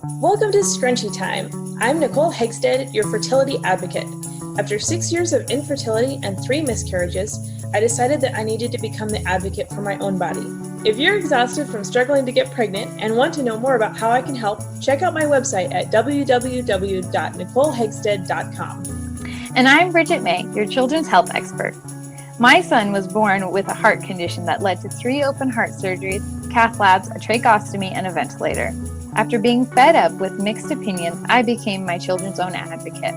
Welcome to Scrunchy Time. I'm Nicole Hegsted, your fertility advocate. After 6 years of infertility and 3 miscarriages, I decided that I needed to become the advocate for my own body. If you're exhausted from struggling to get pregnant and want to know more about how I can help, check out my website at www.nicolehegsted.com. And I'm Bridget May, your children's health expert. My son was born with a heart condition that led to 3 open heart surgeries, cath labs, a tracheostomy, and a ventilator. After being fed up with mixed opinions, I became my children's own advocate.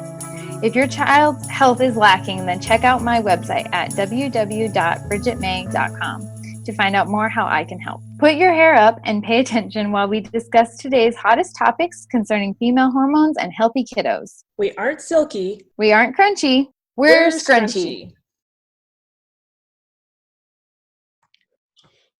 If your child's health is lacking, then check out my website at www.bridgetmay.com to find out more how I can help. Put your hair up and pay attention while we discuss today's hottest topics concerning female hormones and healthy kiddos. We aren't silky. We aren't crunchy. We're scrunchy.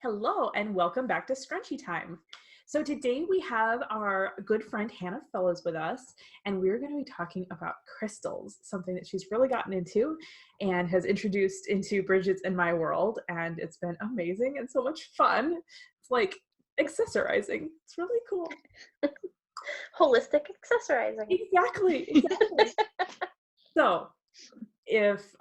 Hello and welcome back to Scrunchy Time. So today we have our good friend Hannah Fellows with us, and we're going to be talking about crystals, something that she's really gotten into and has introduced into Bridget's and my world, and it's been amazing and so much fun. It's like accessorizing. It's really cool. Holistic accessorizing. Exactly. So if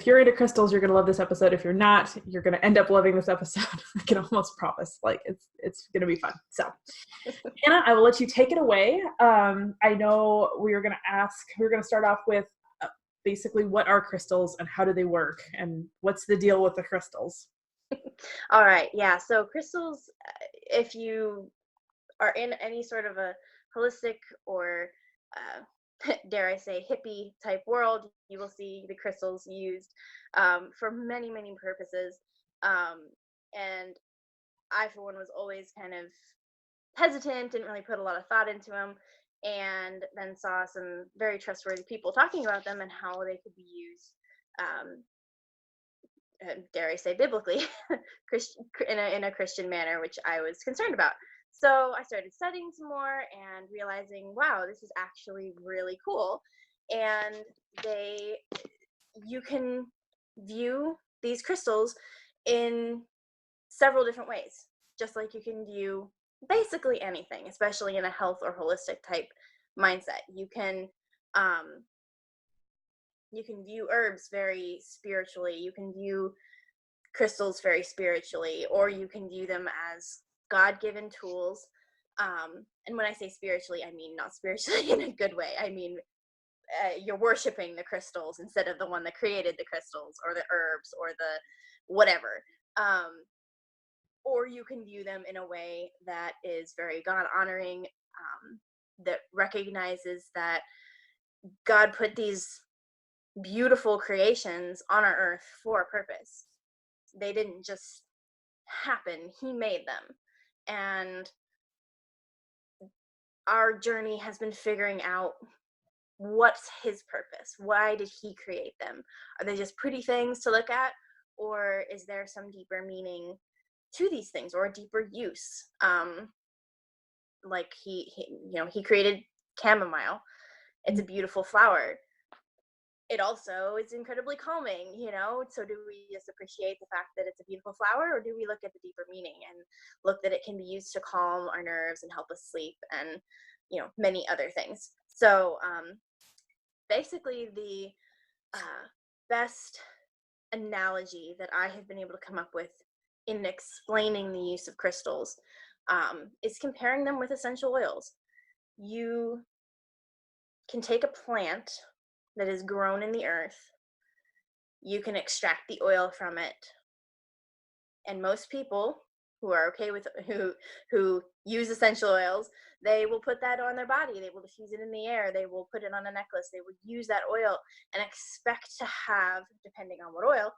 you're into crystals, you're gonna love this episode. If you're not, you're gonna end up loving this episode. I can almost promise. Like it's gonna be fun. So Anna, I will let you take it away. I know we were gonna start off with basically what are crystals and how do they work and what's the deal with the crystals. All right, yeah. So crystals, if you are in any sort of a holistic or dare I say hippie type world, you will see the crystals used for many, many purposes. And I, for one, was always kind of hesitant, didn't really put a lot of thought into them, and then saw some very trustworthy people talking about them and how they could be used, dare I say, biblically, in a Christian manner, which I was concerned about. So I started studying some more and realizing, wow, this is actually really cool. And you can view these crystals in several different ways, just like you can view basically anything, especially in a health or holistic type mindset. You can view herbs very spiritually. You can view crystals very spiritually, or you can view them as God-given tools. And when I say spiritually, I mean not spiritually in a good way. I mean, you're worshiping the crystals instead of the one that created the crystals or the herbs or the whatever. Or you can view them in a way that is very God-honoring, that recognizes that God put these beautiful creations on our earth for a purpose. They didn't just happen. He made them. And our journey has been figuring out what's his purpose. Why did he create them? Are they just pretty things to look at, or is there some deeper meaning to these things, or a deeper use? Like he created chamomile. It's a beautiful flower. It also is incredibly calming, so do we just appreciate the fact that it's a beautiful flower, or do we look at the deeper meaning and look that it can be used to calm our nerves and help us sleep and many other things? So basically the best analogy that I have been able to come up with in explaining the use of crystals is comparing them with essential oils. You can take a plant that is grown in the earth, you can extract the oil from it, and most people who are okay with who use essential oils, they will put that on their body, they will diffuse it in the air, they will put it on a necklace, they will use that oil and expect to have, depending on what oil,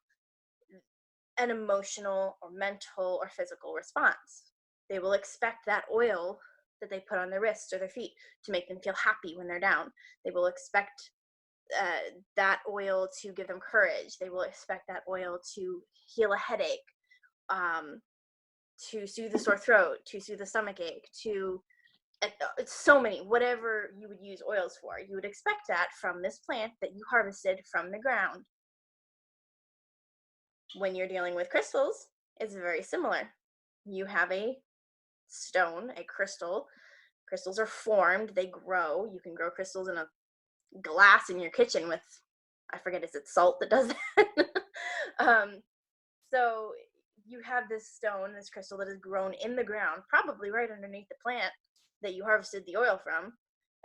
an emotional or mental or physical response. They will expect that oil that they put on their wrists or their feet to make them feel happy when they're down. They will expect that oil to give them courage. They will expect that oil to heal a headache, to soothe the sore throat, to soothe the stomach ache, to so many, whatever you would use oils for. You would expect that from this plant that you harvested from the ground. When you're dealing with crystals, it's very similar. You have a stone, a crystal, Crystals are formed, they grow. You can grow crystals in a glass in your kitchen with, I forget, is it salt that does that? So you have this stone, this crystal that is grown in the ground, probably right underneath the plant that you harvested the oil from,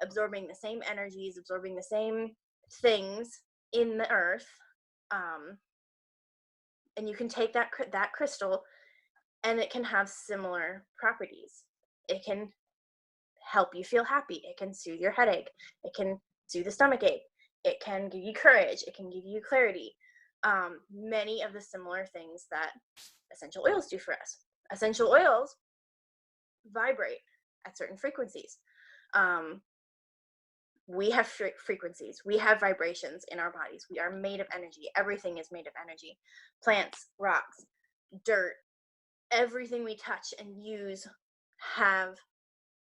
absorbing the same energies, absorbing the same things in the earth. And you can take that crystal, and it can have similar properties. It can help you feel happy. It can soothe your headache. It can soothe the stomach ache. It can give you courage. It can give you clarity. Many of the similar things that essential oils do for us. Essential oils vibrate at certain frequencies. We have frequencies. We have vibrations in our bodies. We are made of energy. Everything is made of energy. Plants, rocks, dirt, everything we touch and use have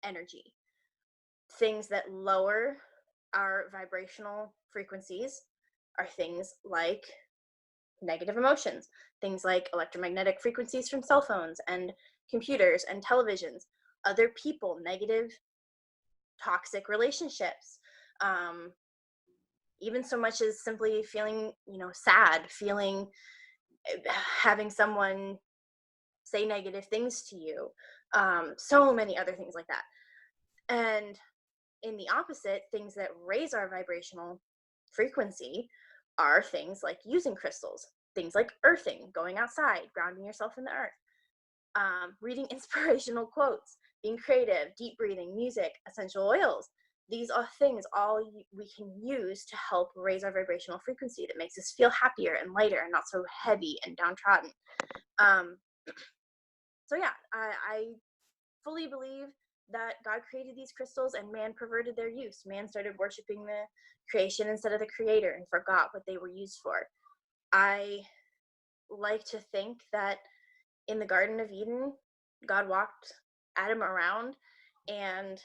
energy. Things that lower our vibrational frequencies are things like negative emotions, things like electromagnetic frequencies from cell phones and computers and televisions, other people, negative, toxic relationships, even so much as simply feeling, sad, having someone say negative things to you, so many other things like that. And in the opposite, things that raise our vibrational frequency are things like using crystals, things like earthing, going outside, grounding yourself in the earth, reading inspirational quotes, being creative, deep breathing, music, essential oils. These are things we can use to help raise our vibrational frequency that makes us feel happier and lighter and not so heavy and downtrodden. So yeah, I fully believe that God created these crystals and man perverted their use. Man started worshiping the creation instead of the creator and forgot what they were used for. I like to think that in the Garden of Eden, God walked Adam around and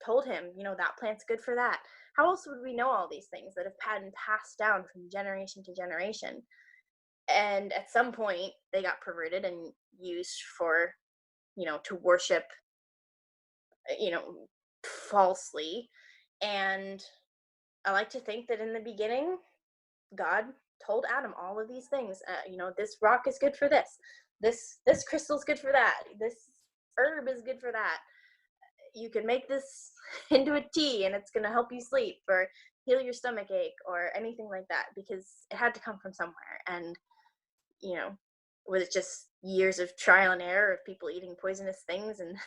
told him, that plant's good for that. How else would we know all these things that have been passed down from generation to generation? And at some point, they got perverted and used for, to worship, falsely. And I like to think that in the beginning, God told Adam all of these things. This rock is good for this. This crystal's good for that. This herb is good for that. You can make this into a tea and it's going to help you sleep or heal your stomach ache or anything like that, because it had to come from somewhere. And, was it just years of trial and error of people eating poisonous things and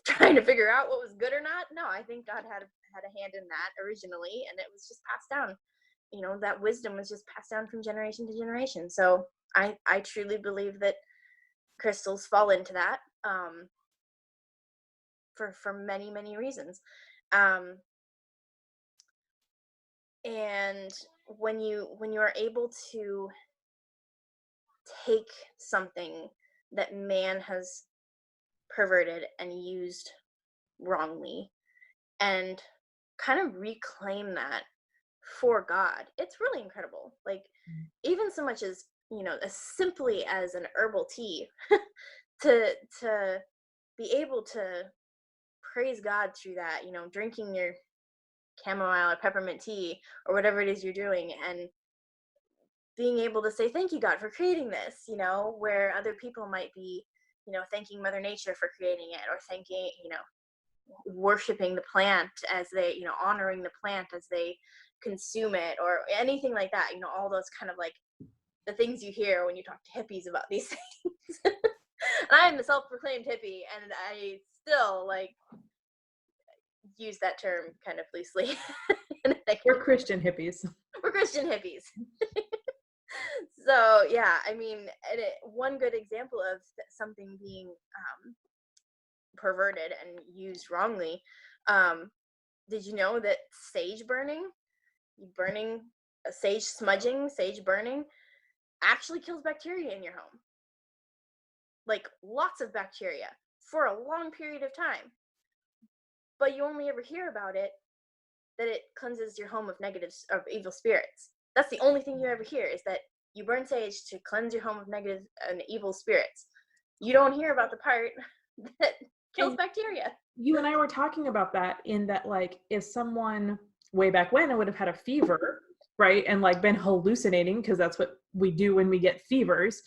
trying to figure out what was good or not? No, I think God had a hand in that originally, and it was just passed down. That wisdom was just passed down from generation to generation. So I truly believe that crystals fall into that, for many, many reasons. And when you are able to take something that man has perverted and used wrongly and kind of reclaim that for God, it's really incredible. Like, even so much as, as simply as an herbal tea, to be able to praise God through that, drinking your chamomile or peppermint tea or whatever it is you're doing, and being able to say, thank you, God, for creating this, where other people might be, thanking Mother Nature for creating it, or thanking, worshiping the plant as they, honoring the plant as they consume it, or anything like that. All those kind of like the things you hear when you talk to hippies about these things. And I am a self-proclaimed hippie, and I still use that term kind of loosely. We're Christian hippies. We're Christian hippies. So yeah, I mean, one good example of something being perverted and used wrongly, did you know that sage burning, sage smudging, sage burning actually kills bacteria in your home? Like, lots of bacteria for a long period of time. But you only ever hear about it that it cleanses your home of evil spirits. That's the only thing you ever hear, is that you burn sage to cleanse your home of negative and evil spirits. You don't hear about the part that kills bacteria. You and I were talking about that, in that, like, if someone way back when would have had a fever, right, and like been hallucinating, because that's what we do when we get fevers,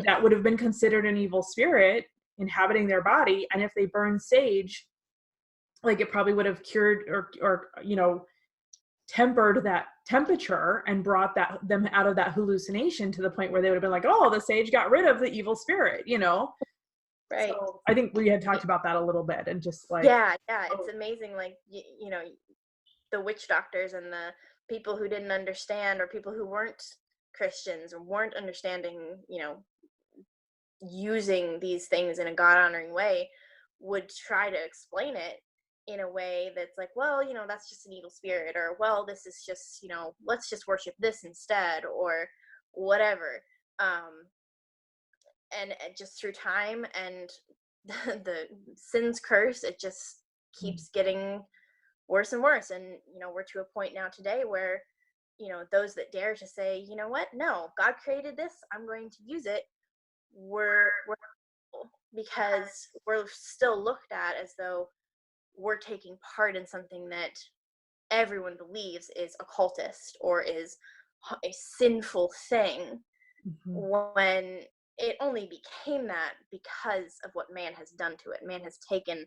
that would have been considered an evil spirit inhabiting their body. And if they burned sage, like, it probably would have cured or tempered that temperature and brought them out of that hallucination, to the point where they would have been like, oh, the sage got rid of the evil spirit, Right. So I think we had talked about that a little bit, and just like, yeah, it's amazing. Like, the witch doctors and the people who didn't understand, or people who weren't Christians or weren't understanding, using these things in a God-honoring way, would try to explain it in a way that's like, well, that's just an evil spirit, or, well, this is just, let's just worship this instead, or whatever. And just through time and the sin's curse, it just keeps getting worse and worse. And we're to a point now today where those that dare to say, you know what, no, God created this, I'm going to use it, we're because we're still looked at as though we're taking part in something that everyone believes is occultist or is a sinful thing, when it only became that because of what man has done to it. Man has taken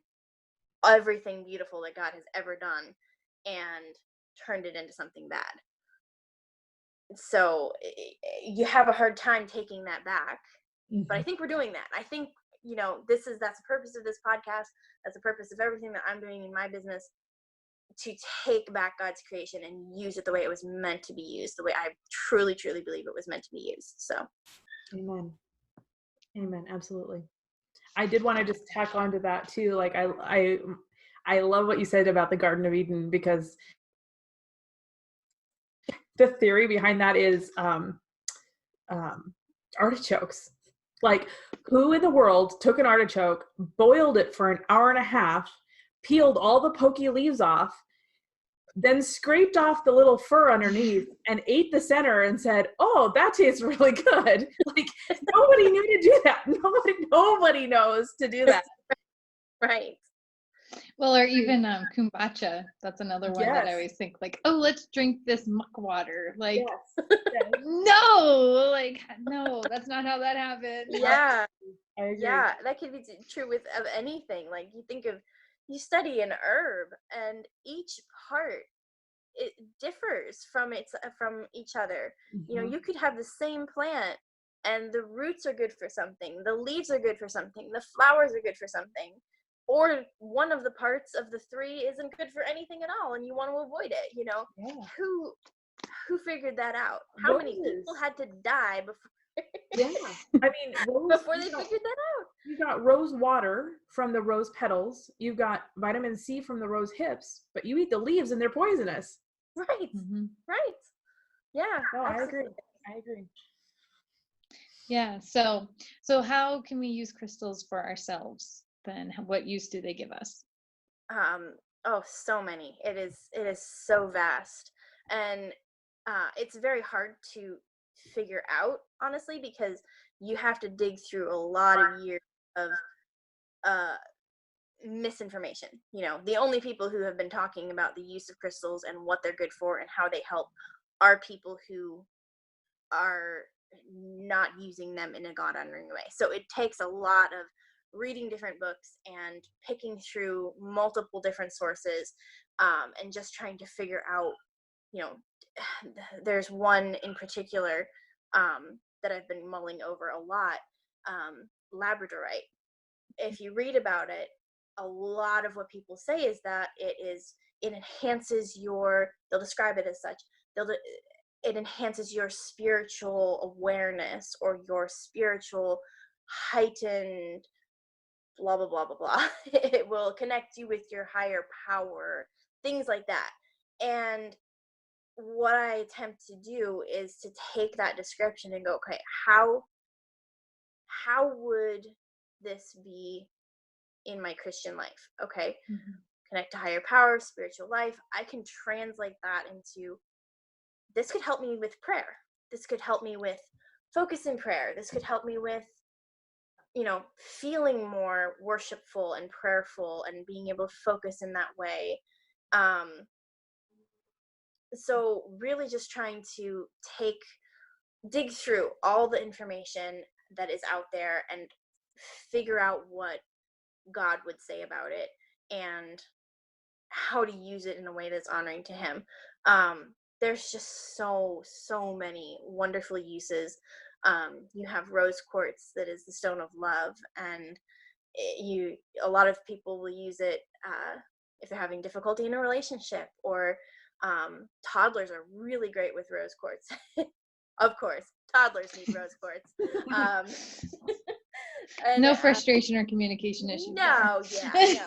everything beautiful that God has ever done and turned it into something bad. So you have a hard time taking that back. But I think we're doing that. I think, that's the purpose of this podcast. That's the purpose of everything that I'm doing in my business, to take back God's creation and use it the way it was meant to be used, the way I truly, truly believe it was meant to be used. So. Amen. Absolutely. I did want to just tack on to that too. Like, I love what you said about the Garden of Eden, because the theory behind that is artichokes. Like, who in the world took an artichoke, boiled it for an hour and a half, peeled all the pokey leaves off, then scraped off the little fur underneath and ate the center and said, oh, that tastes really good. Like, nobody knew to do that. Nobody knows to do that. Right. Well, or even kombucha. That's another one that I always think, like, oh, let's drink this muck water. Like, no, that's not how that happened. Yeah. I agree. Yeah, that could be true with of anything. Like, you study an herb, and each part, it differs from each other. You could have the same plant, and the roots are good for something, the leaves are good for something, the flowers are good for something, or one of the parts of the three isn't good for anything at all, and you want to avoid it. Who figured that out? How many people had to die before I mean, before they figured that out? You got rose water from the rose petals, you've got vitamin C from the rose hips, but you eat the leaves and they're poisonous. Right. Right. Yeah. No, I agree. Yeah. So how can we use crystals for ourselves then? What use do they give us? Oh, so many. It is so vast, and it's very hard to figure out, honestly, because you have to dig through a lot of years of misinformation. The only people who have been talking about the use of crystals and what they're good for and how they help are people who are not using them in a God-honoring way. So it takes a lot of reading different books and picking through multiple different sources, and just trying to figure out, there's one in particular that I've been mulling over a lot, labradorite. If you read about it, a lot of what people say is that it enhances they'll describe it as such, it enhances your spiritual awareness, or your spiritual heightened blah blah blah blah blah. It will connect you with your higher power, things like that. And what I attempt to do is to take that description and go, okay, how would this be in my Christian life? Okay. Connect to higher power, spiritual life. I can translate that into, this could help me with prayer. This could help me with focus in prayer. This could help me with feeling more worshipful and prayerful and being able to focus in that way. So really just trying to dig through all the information that is out there and figure out what God would say about it and how to use it in a way that's honoring to him. There's just so many wonderful uses. You have rose quartz, that is the stone of love, and a lot of people will use it if they're having difficulty in a relationship, or toddlers are really great with rose quartz. Of course, toddlers need rose quartz. And, no frustration or communication issues. No, no.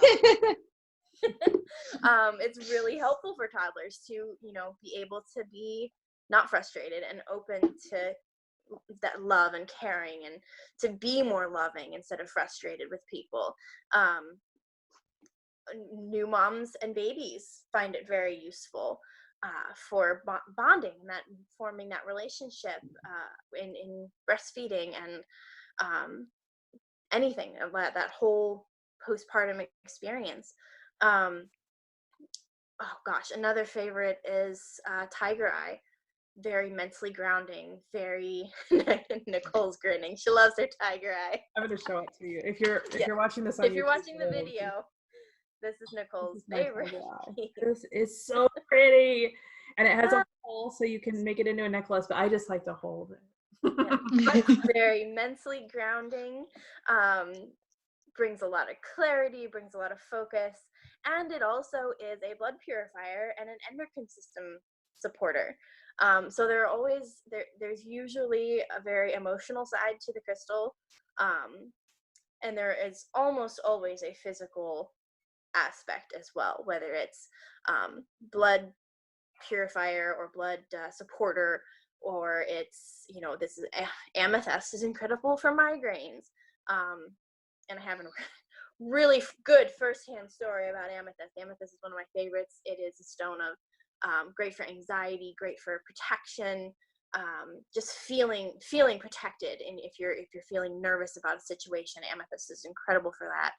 It's really helpful for toddlers to, be able to be not frustrated and open to that love and caring, and to be more loving instead of frustrated with people. New moms and babies find it very useful for bonding and that forming that relationship in breastfeeding and anything about that whole postpartum experience. Oh gosh, another favorite is Tiger Eye. Very mentally grounding, very Nicole's grinning. She loves her Tiger Eye. I'm going to show it to you. If you're watching this on if you're YouTube, watching the video, this is Nicole's this is favorite. This is so pretty. And it has a hole so you can make it into a necklace, but I just like to hold it. It's very mentally grounding, brings a lot of clarity, brings a lot of focus, and it also is a blood purifier and an endocrine system supporter. So there's usually a very emotional side to the crystal, and there is almost always a physical aspect as well, whether it's blood purifier or blood supporter, or it's this is amethyst is incredible for migraines, and I have a really good firsthand story about amethyst. Amethyst is one of my favorites. It is a stone of great for anxiety, great for protection, just feeling protected. And if you're feeling nervous about a situation, amethyst is incredible for that,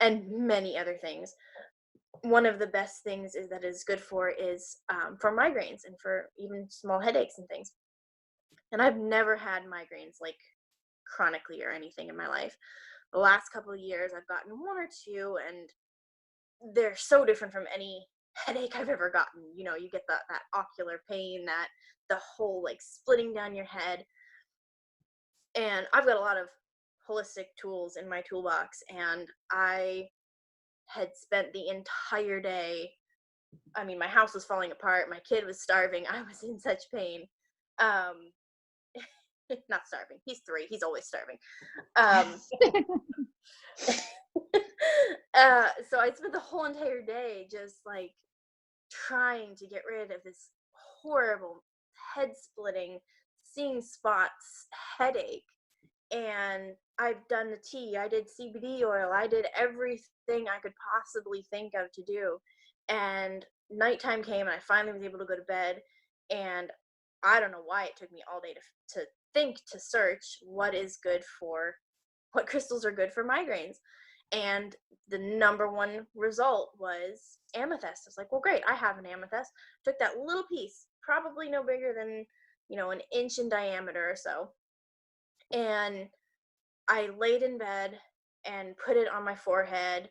and many other things. One of the best things is that it's good for migraines and for even small headaches and things. And I've never had migraines like chronically or anything in my life. The last couple of years I've gotten one or two, and they're so different from any headache I've ever gotten. You get that ocular pain, that the whole like splitting down your head. And I've got a lot of holistic tools in my toolbox, and I had spent the entire day, my house was falling apart, my kid was starving, I was in such pain. Not starving, he's 3, he's always starving. So I spent the whole entire day just like trying to get rid of this horrible head splitting, seeing spots headache. And I've done the tea, I did CBD oil, I did everything I could possibly think of to do. And nighttime came, and I finally was able to go to bed. And I don't know why it took me all day to search what crystals are good for migraines. And the number one result was amethyst. I was like, well, great, I have an amethyst. Took that little piece, probably no bigger than, an inch in diameter or so. And I laid in bed and put it on my forehead,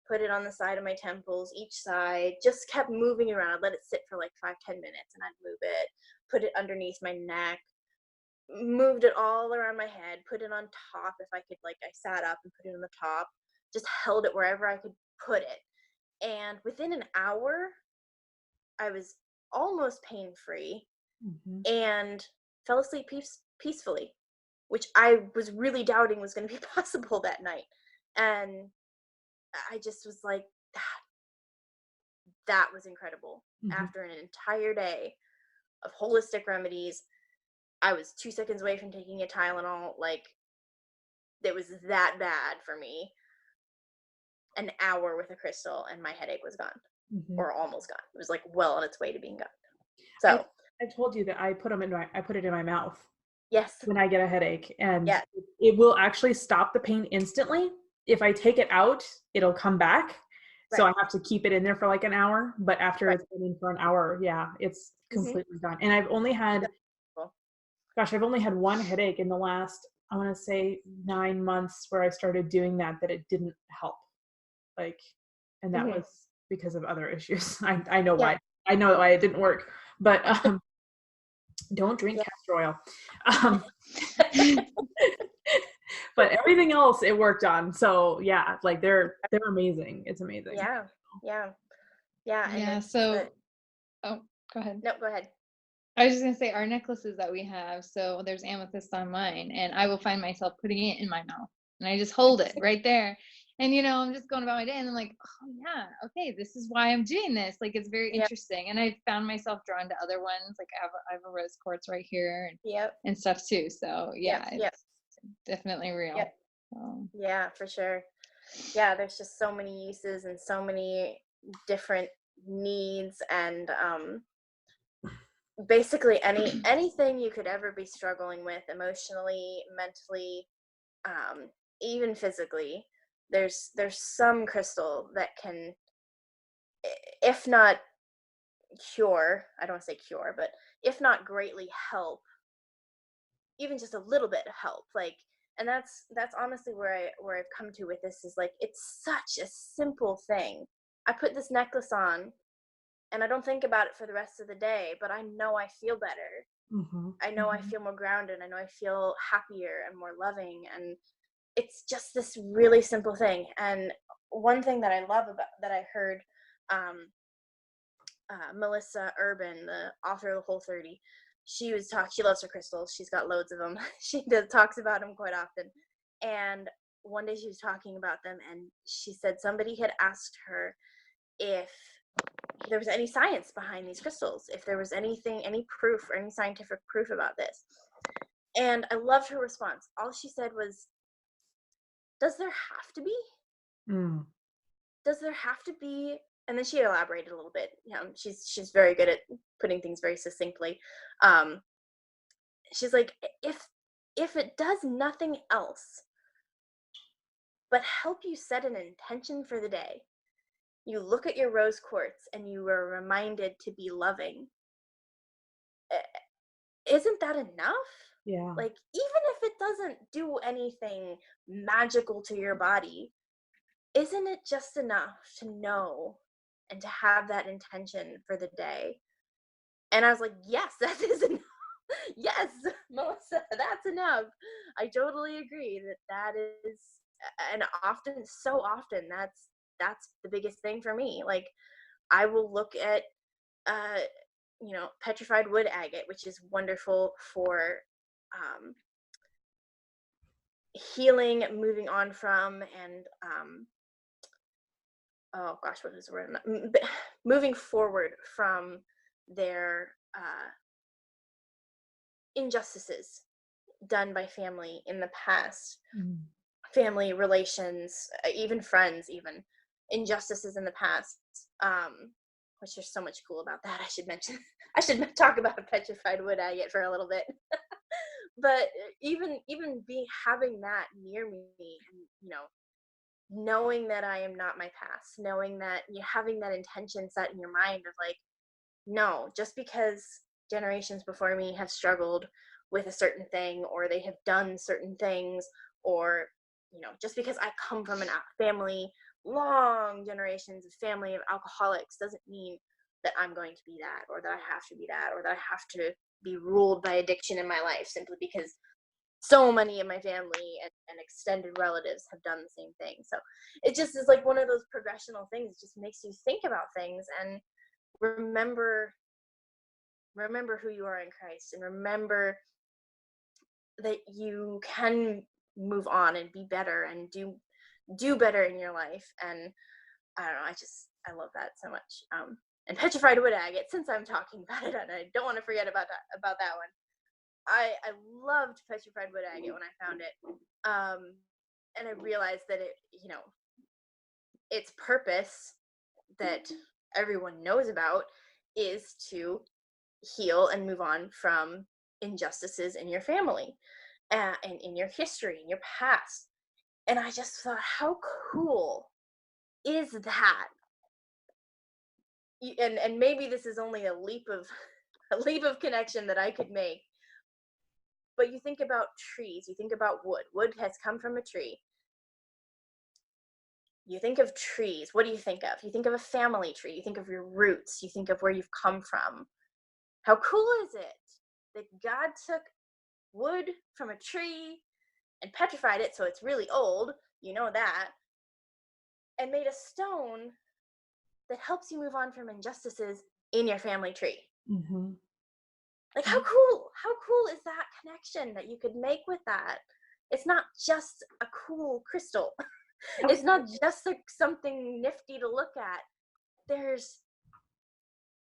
put it on the side of my temples, each side, just kept moving around. I'd let it sit for like 5-10 minutes, and I'd move it, put it underneath my neck, moved it all around my head, put it on top if I could, like I sat up and put it on the top, just held it wherever I could put it. And within an hour, I was almost pain-free, and fell asleep peacefully, which I was really doubting was going to be possible that night. And I just was like, that was incredible. After an entire day of holistic remedies, I was 2 seconds away from taking a Tylenol. Like, it was that bad for me. An hour with a crystal and my headache was gone, or almost gone. It was like well on its way to being gone. So I told you that I put it in my mouth. Yes. when I get a headache, and Yeah. it will actually stop the pain instantly. If I take it out, it'll come back. So Right. I have to keep it in there for like an hour, but after Right. it's been in for an hour, yeah, it's Mhm. completely gone. And I've only had, Cool. gosh, I've only had one headache in the last, I want to say 9 months where I started doing that it didn't help. Like, and that Mhm. was because of other issues. I know Yeah. why. I know why it didn't work, but don't drink Yeah. castor oil. Um, but everything else it worked on. So yeah, like they're amazing. It's amazing. Yeah. Yeah. Yeah. And Yeah, there's so oh, go ahead. no, go ahead. I was just gonna say our necklaces that we have, so there's amethyst on mine, and I will find myself putting it in my mouth, and I just hold it right there, and I'm just going about my day, and I'm like, oh yeah, okay, this is why I'm doing this. Like it's very Yeah. interesting, and I found myself drawn to other ones. Like I have a rose quartz right here, Yep. and stuff too. So Yep. yeah, Yep. it's definitely real. Yep. Yeah, for sure. Yeah, there's just so many uses and so many different needs, and basically anything you could ever be struggling with emotionally, mentally, um, even physically. There's some crystal that can, if not cure, I don't want to say cure, but if not greatly help, even just a little bit of help. Like, and that's honestly where I've come to with this, is like it's such a simple thing. I put this necklace on and I don't think about it for the rest of the day, but I know I feel better. Mm-hmm. I know I feel more grounded. I know I feel happier and more loving. And it's just this really simple thing. And one thing that I love about that I heard, um, Melissa Urban, the author of the Whole 30, she loves her crystals. She's got loads of them. Talks about them quite often. And one day she was talking about them, and she said somebody had asked her if there was any science behind these crystals, if there was any proof or any scientific proof about this. And I loved her response. All she said was, does there have to be? Mm. Does there have to be? And then she elaborated a little bit. She's very good at putting things very succinctly. Um, she's like, if it does nothing else but help you set an intention for the day, you look at your rose quartz and you are reminded to be loving. Isn't that enough? Yeah. Like, even if it doesn't do anything magical to your body, isn't it just enough to know and to have that intention for the day? And I was like, yes, that is enough. Yes, Melissa, that's enough. I totally agree that is, and often, so often, that's the biggest thing for me. Like, I will look at, uh, petrified wood agate, which is wonderful for um, healing, moving on from, and oh gosh, what is the word? Moving forward from their injustices done by family in the past, Mm. family relations, even friends, even injustices in the past. Which there's so much cool about that. I should mention. I should talk about petrified wood agate for a little bit. But even having that near me, and knowing that I am not my past, knowing that you having that intention set in your mind of like, no, just because generations before me have struggled with a certain thing, or they have done certain things, or just because I come from a family, long generations of family of alcoholics, doesn't mean that I'm going to be that, or that I have to be that, or that I have to be ruled by addiction in my life simply because so many of my family and extended relatives have done the same thing. So it just is like one of those progressional things. It just makes you think about things and remember who you are in Christ, and remember that you can move on and be better and do better in your life. And I don't know, I love that so much. And petrified wood agate, since I'm talking about it, and I don't want to forget about that one. I loved petrified wood agate when I found it. And I realized that its purpose that everyone knows about is to heal and move on from injustices in your family, and in your history, in your past. And I just thought, how cool is that? And maybe this is only a leap of a leap of connection that I could make. But you think about trees, you think about wood. Wood has come from a tree. You think of trees, what do you think of? You think of a family tree, you think of your roots, you think of where you've come from. How cool is it that God took wood from a tree and petrified it so it's really old, you know that, and made a stone that helps you move on from injustices in your family tree. Mm-hmm. Like, how cool is that connection that you could make with that? It's not just a cool crystal. It's not just like something nifty to look at.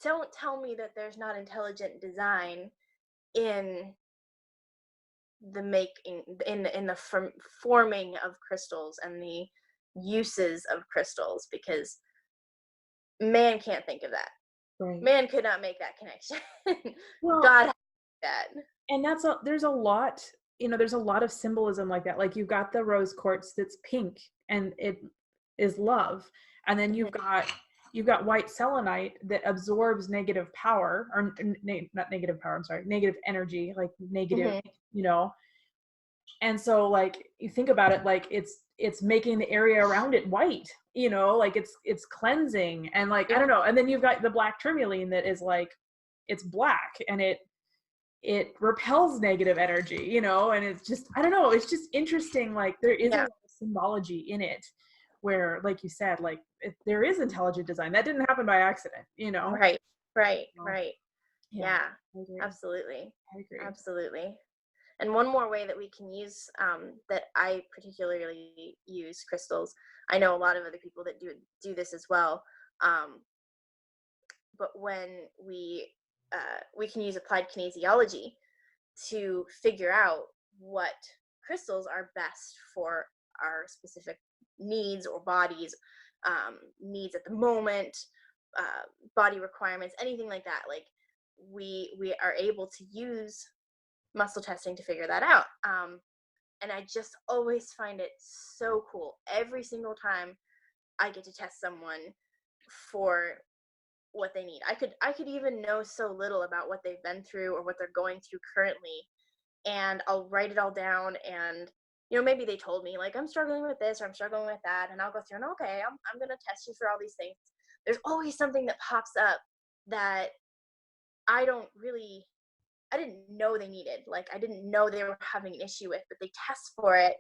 Don't tell me that there's not intelligent design in the making, in the forming of crystals and the uses of crystals, because man can't think of that. Right. Man could not make that connection. Well, God has that. and there's a lot, there's a lot of symbolism like that. Like you've got the rose quartz that's pink and it is love. And then you've got white selenite that absorbs negative power, or not negative power, I'm sorry, negative energy, like negative, and so like you think about it, like it's making the area around it white, like it's cleansing, and like I don't know. And then you've got the black tourmaline that is like, it's black and it repels negative energy, and it's just, I don't know, it's just interesting. Like there is a lot of symbology in it where, like you said, like there is intelligent design that didn't happen by accident, Right. Yeah, Absolutely. I agree. Absolutely. And one more way that we can use, that I particularly use crystals, I know a lot of other people that do this as well, but when we can use applied kinesiology to figure out what crystals are best for our specific needs or bodies, needs at the moment, body requirements, anything like that. Like we are able to use muscle testing to figure that out. And I just always find it so cool. Every single time I get to test someone for what they need. I could even know so little about what they've been through or what they're going through currently, and I'll write it all down. And maybe they told me like, I'm struggling with this or I'm struggling with that, and I'll go through and okay, I'm gonna test you for all these things. There's always something that pops up that I didn't know they needed. Like I didn't know they were having an issue with, but they test for it,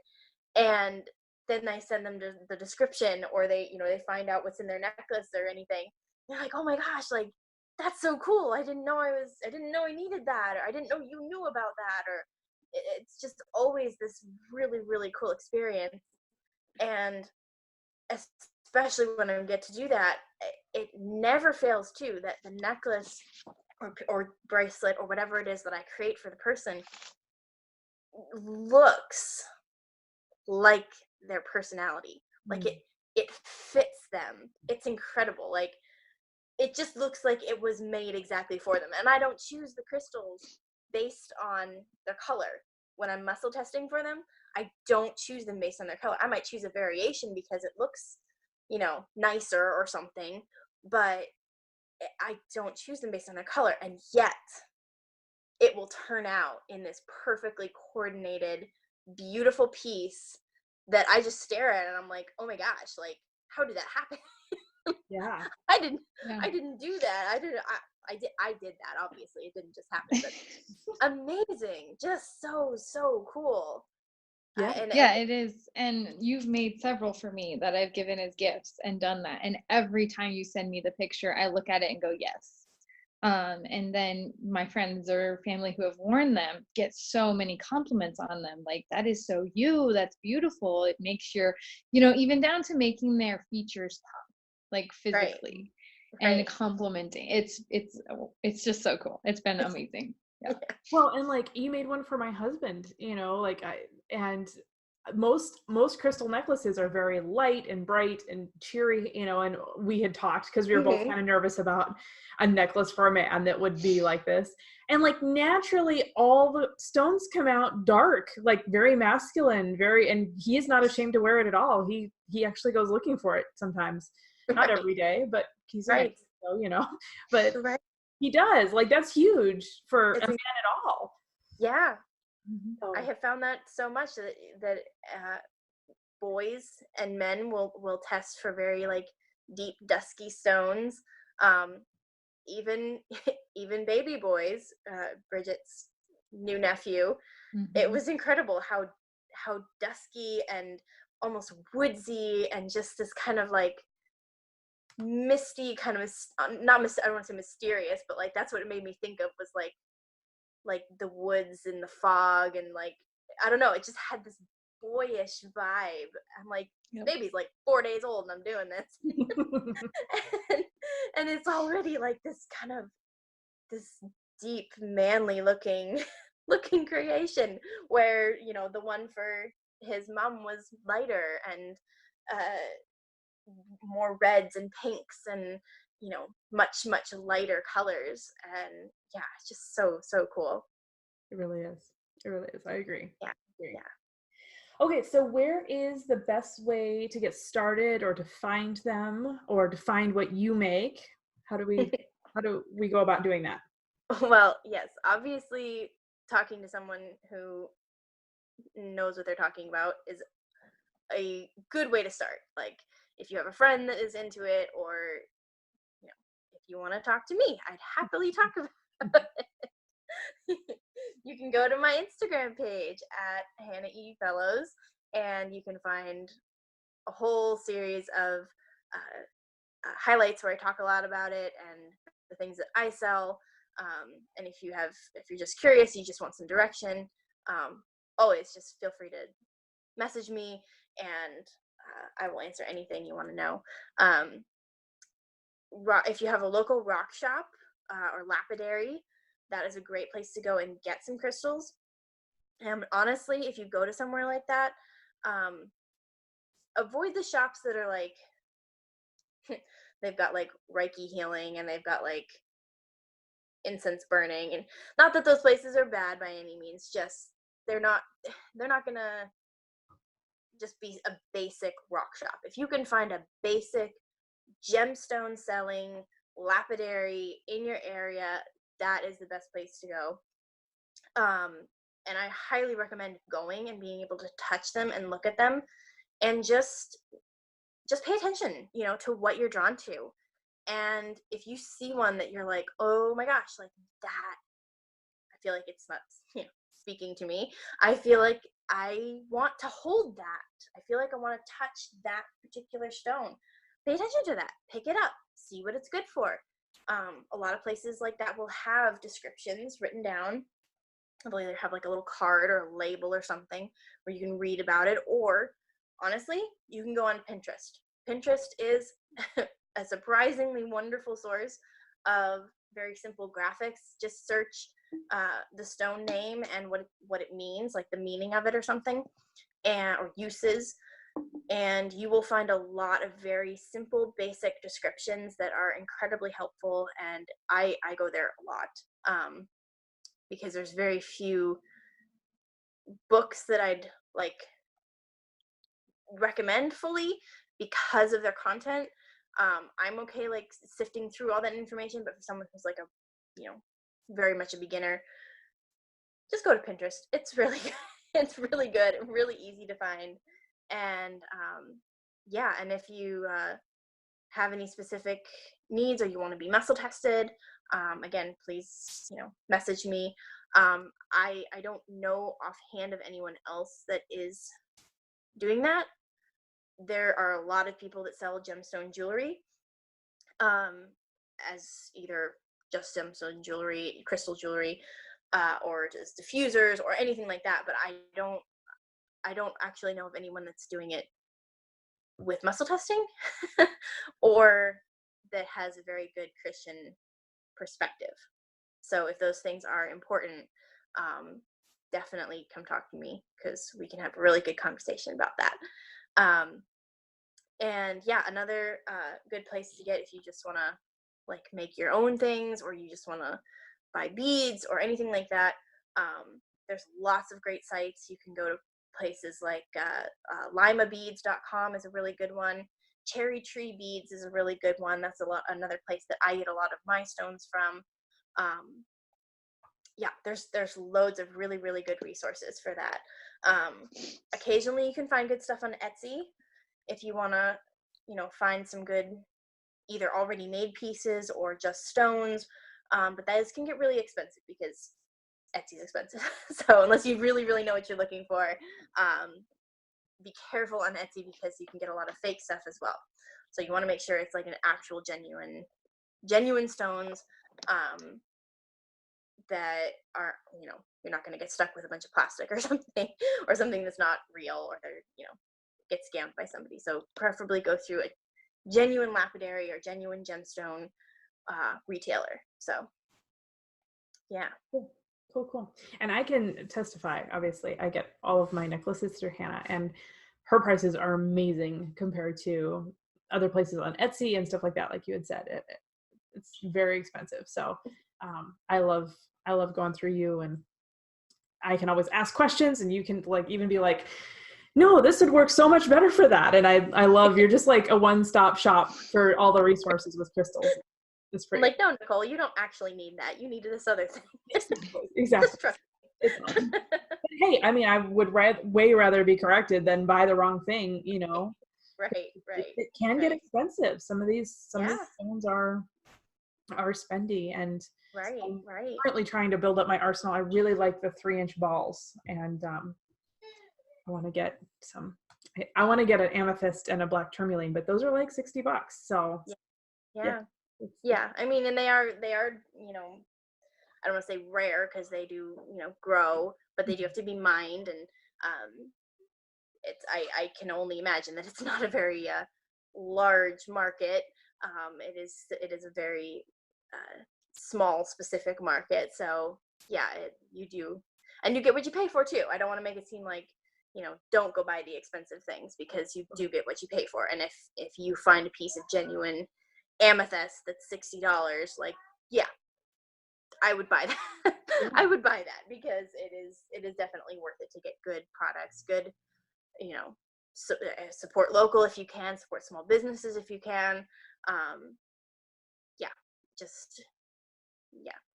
and then I send them the description, or they find out what's in their necklace or anything. They're like, oh my gosh, like that's so cool. I didn't know I needed that, or I didn't know you knew about that, or it's just always this really, really cool experience. And especially when I get to do that, it never fails too, that the necklace or bracelet or whatever it is that I create for the person looks like their personality. Like it fits them. It's incredible. Like it just looks like it was made exactly for them. And I don't choose the crystals based on their color. When I'm muscle testing for them, I don't choose them based on their color. I might choose a variation because it looks, nicer or something, but I don't choose them based on their color. And yet it will turn out in this perfectly coordinated, beautiful piece that I just stare at and I'm like, oh my gosh, like how did that happen? Yeah. I didn't do that. I did that, obviously. It didn't just happen, but amazing. Just so cool. Yeah, it is. And you've made several for me that I've given as gifts and done that. And every time you send me the picture, I look at it and go, yes. And then my friends or family who have worn them get so many compliments on them. Like, that is so you, that's beautiful. It makes your, even down to making their features pop, like physically, and complimenting. It's just so cool. It's been amazing. Yeah. Well, and like you made one for my husband, and most crystal necklaces are very light and bright and cheery, you know, and we had talked because we were both kind of nervous about a necklace for a man that would be like this. And like naturally all the stones come out dark, like very masculine, and he is not ashamed to wear it at all. He actually goes looking for it sometimes. Not every day, but he's a man, so, you know. But he does. Like that's huge for a man at all. Yeah. Oh. I have found that so much that boys and men will test for very like deep dusky stones. Even even baby boys, Bridget's new nephew, it was incredible how dusky and almost woodsy and just this kind of like misty kind of I don't want to say mysterious, but like that's what it made me think of, was like the woods and the fog, and like I don't know, it just had this boyish vibe. I'm like, baby's like 4 days old and I'm doing this. and it's already like this kind of this deep manly looking creation, where, you know, the one for his mom was lighter and more reds and pinks and, you know, much lighter colors. And yeah, it's just so cool. It really is. It really is. I agree. Yeah. Okay, so where is the best way to get started, or to find them, or to find what you make? How do we go about doing that? Well, yes, obviously talking to someone who knows what they're talking about is a good way to start. Like if you have a friend that is into it, or, you know, if you want to talk to me, I'd happily talk about it. You can go to my Instagram page at Hannah E. Fellows, and you can find a whole series of highlights where I talk a lot about it and the things that I sell. And if you're just curious, you just want some direction, always just feel free to message me, and I will answer anything you want to know. If you have a local rock shop or lapidary, that is a great place to go and get some crystals. And honestly, if you go to somewhere like that, avoid the shops that are like they've got like Reiki healing and they've got like incense burning. And not that those places are bad by any means, just they're not gonna just be a basic rock shop. If you can find a basic gemstone selling lapidary in your area, that is the best place to go. And I highly recommend going and being able to touch them and look at them, and just pay attention, you know, to what you're drawn to. And if you see one that you're like, oh my gosh, like that, I feel like it's not, you know, speaking to me. I feel like I want to hold that. I feel like I want to touch that particular stone. Pay attention to that. Pick it up. See what it's good for. A lot of places like that will have descriptions written down. They'll either have like a little card or a label or something where you can read about it, or honestly, you can go on Pinterest. Pinterest is a surprisingly wonderful source of very simple graphics. Just search the stone name and what it means, like the meaning of it or something, or uses, and you will find a lot of very simple, basic descriptions that are incredibly helpful. And I go there a lot because there's very few books that I'd like recommend fully because of their content. I'm okay like sifting through all that information, but for someone who's like very much a beginner, just go to Pinterest. It's really it's really good, really easy to find. And and if you have any specific needs, or you want to be muscle tested, again, please, message me. I don't know offhand of anyone else that is doing that. There are a lot of people that sell gemstone jewelry, as either just gemstone jewelry, crystal jewelry, or just diffusers or anything like that. But I don't actually know of anyone that's doing it with muscle testing or that has a very good Christian perspective. So if those things are important, definitely come talk to me, because we can have a really good conversation about that. And yeah, another good place to get if you just want to like make your own things, or you just want to buy beads or anything like that. There's lots of great sites. You can go to places like limabeads.com is a really good one. Cherry Tree Beads is a really good one. That's another place that I get a lot of my stones from. Yeah, there's loads of really, really good resources for that. Occasionally you can find good stuff on Etsy if you want to, find some good either already made pieces or just stones. But those can get really expensive because Etsy's expensive. So unless you really, really know what you're looking for, be careful on Etsy, because you can get a lot of fake stuff as well. So you want to make sure it's like an actual genuine stones, that are, you're not going to get stuck with a bunch of plastic or something, or something that's not real, or they're, get scammed by somebody. So preferably go through a genuine lapidary or genuine gemstone retailer. So yeah. Cool. And I can testify, obviously, I get all of my necklaces through Hannah, and her prices are amazing compared to other places on Etsy and stuff like that. Like you had said, it's very expensive. So I love going through you, and I can always ask questions, and you can like even be like, no, this would work so much better for that. And I love, you're just like a one-stop shop for all the resources with crystals. It's pretty. Like, no, Nicole, you don't actually need that. You needed this other thing. Exactly. Just trust me. But hey, I mean, I would way rather be corrected than buy the wrong thing, Right. It can get expensive. Some of these stones are spendy, and right. I'm currently trying to build up my arsenal. I really like the 3-inch balls, and I want to get some. I want to get an amethyst and a black tourmaline, but those are like $60. So yeah. I mean, and they are, I don't want to say rare, because they do, grow, but they do have to be mined, and it's I can only imagine that it's not a very large market. It is a very small, specific market. So yeah, you do, and you get what you pay for too. I don't want to make it seem like, don't go buy the expensive things, because you do get what you pay for. And if you find a piece of genuine amethyst that's $60, like, yeah, I would buy that. I would buy that, because it is definitely worth it to get good products, good, support local if you can, support small businesses if you can.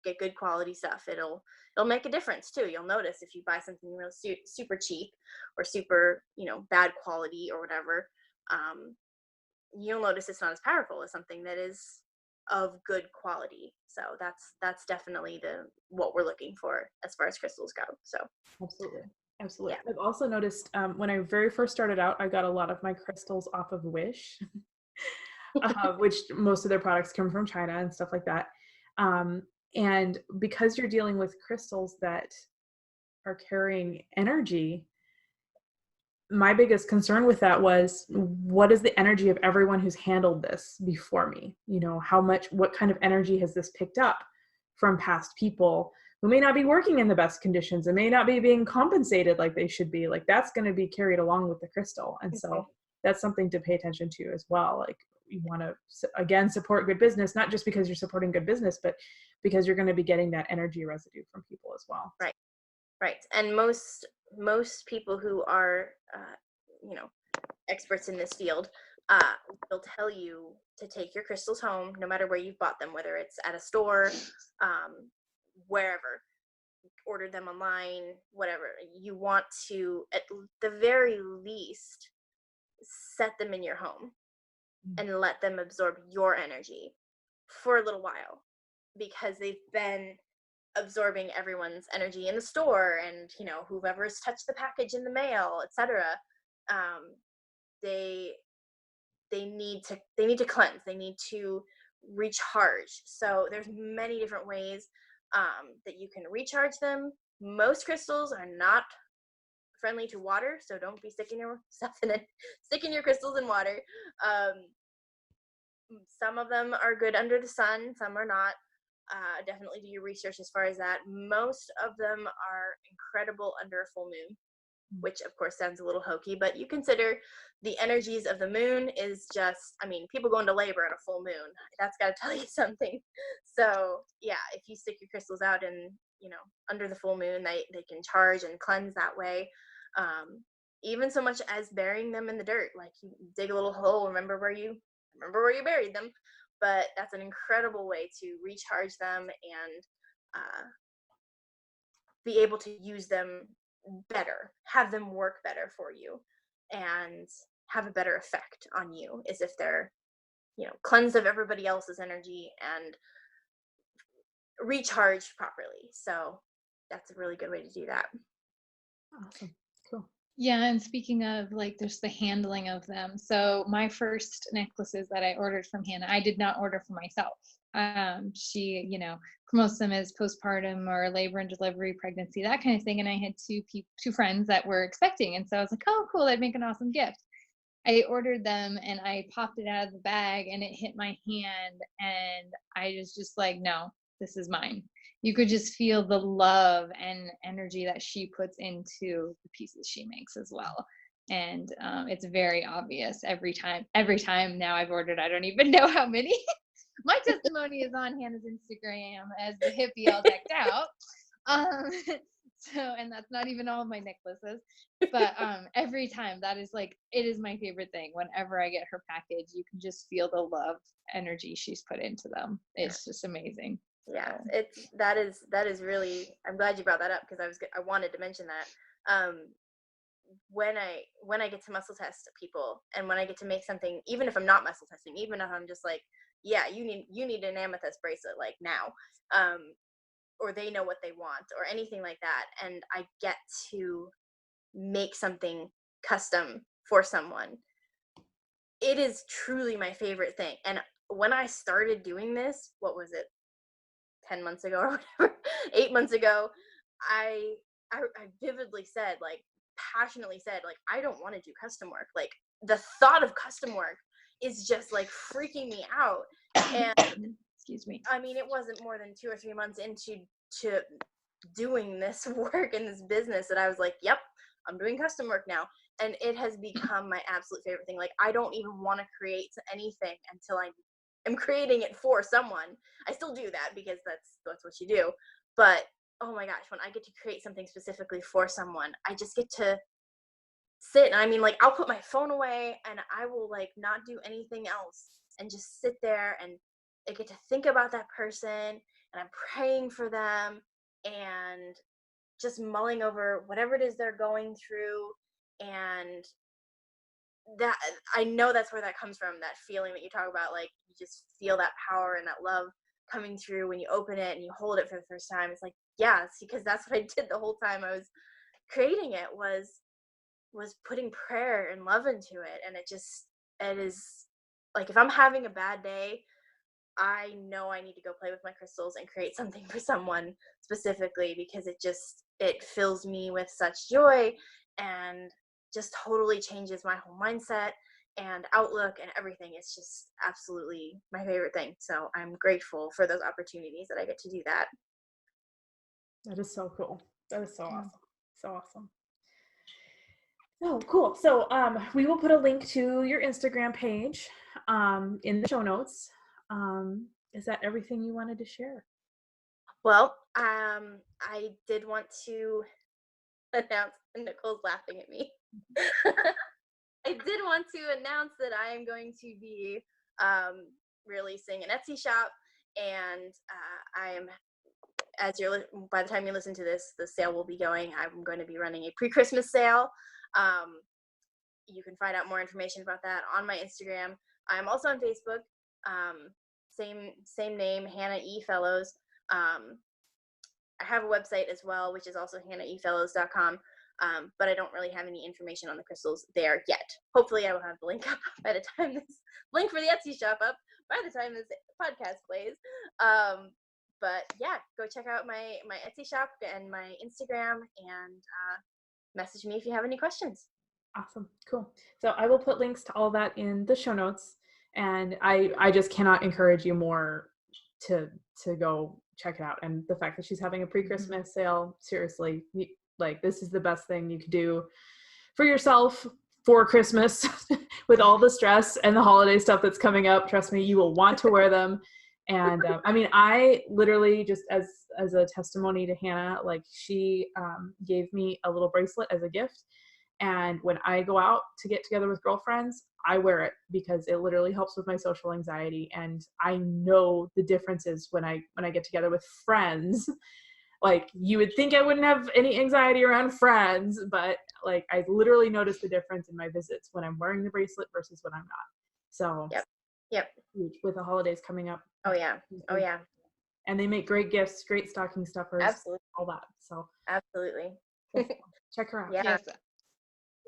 Get good quality stuff. It'll make a difference too. You'll notice if you buy something real super cheap, or super, bad quality or whatever, you'll notice it's not as powerful as something that is of good quality. So that's definitely what we're looking for as far as crystals go. So absolutely. Yeah. I've also noticed when I very first started out, I got a lot of my crystals off of Wish, which most of their products come from China and stuff like that. And because you're dealing with crystals that are carrying energy, my biggest concern with that was, what is the energy of everyone who's handled this before me? What kind of energy has this picked up from past people who may not be working in the best conditions and may not be being compensated like they should be? Like, that's going to be carried along with the crystal. And so that's something to pay attention to as well. Like, you want to, again, support good business, not just because you're supporting good business, but because you're going to be getting that energy residue from people as well. Right. And most people who are, experts in this field, will tell you to take your crystals home, no matter where you've bought them, whether it's at a store, wherever, ordered them online, whatever. You want to, at the very least, set them in your home and let them absorb your energy for a little while, because they've been absorbing everyone's energy in the store, and whoever's touched the package in the mail, etc. They need to cleanse. They need to recharge. So there's many different ways that you can recharge them. Most crystals are not friendly to water, so don't be sticking your crystals in water. Some of them are good under the sun, some are not. Definitely do your research as far as that. Most of them are incredible under a full moon, which of course sounds a little hokey, but you consider the energies of the moon is just, I mean, people go into labor at a full moon. That's got to tell you something. So yeah, if you stick your crystals out and, under the full moon, they can charge and cleanse that way. Even so much as burying them in the dirt, like you dig a little hole, remember where you buried them. But that's an incredible way to recharge them and be able to use them better, have them work better for you, and have a better effect on you, as if they're, cleansed of everybody else's energy and recharged properly. So that's a really good way to do that. Awesome. Cool. Yeah, and speaking of like just the handling of them, so my first necklaces that I ordered from Hannah, I did not order for myself. She, promotes them as postpartum or labor and delivery, pregnancy, that kind of thing. And I had two friends that were expecting, and so I was like, oh, cool, that'd make an awesome gift. I ordered them and I popped it out of the bag and it hit my hand, and I was just like, no, this is mine. You could just feel the love and energy that she puts into the pieces she makes as well. And it's very obvious every time now I've ordered. I don't even know how many. My testimony is on Hannah's Instagram as the hippie all decked out. And that's not even all of my necklaces, but every time, that is like, it is my favorite thing. Whenever I get her package, you can just feel the love energy she's put into them. It's just amazing. Yeah, that is really, I'm glad you brought that up, because I wanted to mention that. When I get to muscle test people, and when I get to make something, even if I'm not muscle testing, even if I'm just like, yeah, you need an amethyst bracelet like now, or they know what they want or anything like that, and I get to make something custom for someone, it is truly my favorite thing. And when I started doing this, what was it, 10 months ago or whatever, 8 months ago, I vividly said, like, passionately said, like, I don't want to do custom work. Like, the thought of custom work is just like freaking me out. And excuse me, I mean, it wasn't more than 2 or 3 months into doing this work in this business that I was like, yep, I'm doing custom work now. And it has become my absolute favorite thing. Like, I don't even want to create anything until I'm creating it for someone. I still do that because that's what you do. But oh my gosh, when I get to create something specifically for someone, I just get to sit. And I mean, like, I'll put my phone away and I will like not do anything else and just sit there, and I get to think about that person, and I'm praying for them and just mulling over whatever it is they're going through. And that, I know that's where that comes from, that feeling that you talk about. Like, you just feel that power and that love coming through when you open it and you hold it for the first time. It's like, yeah, it's because that's what I did the whole time I was creating it, was putting prayer and love into it. And it is like, if I'm having a bad day, I know I need to go play with my crystals and create something for someone specifically, because it fills me with such joy and just totally changes my whole mindset and outlook and everything. It's just absolutely my favorite thing. So I'm grateful for those opportunities that I get to do that. That is so cool. That is so awesome. So awesome. Oh, cool. So we will put a link to your Instagram page in the show notes. Is that everything you wanted to share? Well, I did want to announce, Nicole's laughing at me. I did want to announce that I am going to be releasing an Etsy shop, and by the time you listen to this, the sale will be going. I'm going to be running a pre-Christmas sale. You can find out more information about that on my Instagram. I'm also on Facebook. Same name, Hannah E. Fellows. I have a website as well, which is also hannahefellows.com. But I don't really have any information on the crystals there yet. Hopefully I will have the link up by the time this link for the Etsy shop up by the time this podcast plays. But yeah, go check out my Etsy shop and my Instagram, and message me if you have any questions. Awesome. Cool. So I will put links to all that in the show notes, and I just cannot encourage you more. to go check it out. And the fact that she's having a pre-Christmas sale, seriously, like this is the best thing you could do for yourself for Christmas with all the stress and the holiday stuff that's coming up. Trust me, you will want to wear them. And I mean, I literally just as a testimony to Hannah, like she gave me a little bracelet as a gift. And when I go out to get together with girlfriends, I wear it because it literally helps with my social anxiety. And I know the differences when I get together with friends. Like you would think I wouldn't have any anxiety around friends, but like I literally notice the difference in my visits when I'm wearing the bracelet versus when I'm not. So Yep. With the holidays coming up. Oh yeah. And they make great gifts, great stocking stuffers, Absolutely. all that. So absolutely. check her out. Yeah. Yes.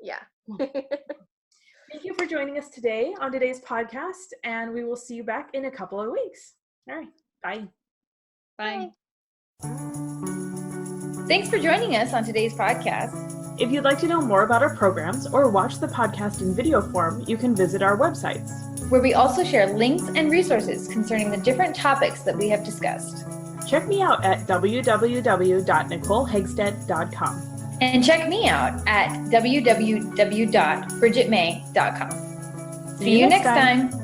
Yeah. Thank you for joining us today on today's podcast, and we will see you back in a couple of weeks. All right. Bye. Bye. Thanks for joining us on today's podcast. If you'd like to know more about our programs or watch the podcast in video form, you can visit our websites, where we also share links and resources concerning the different topics that we have discussed. Check me out at www.nicolehegstead.com. And check me out at www.bridgetmay.com. See you next time.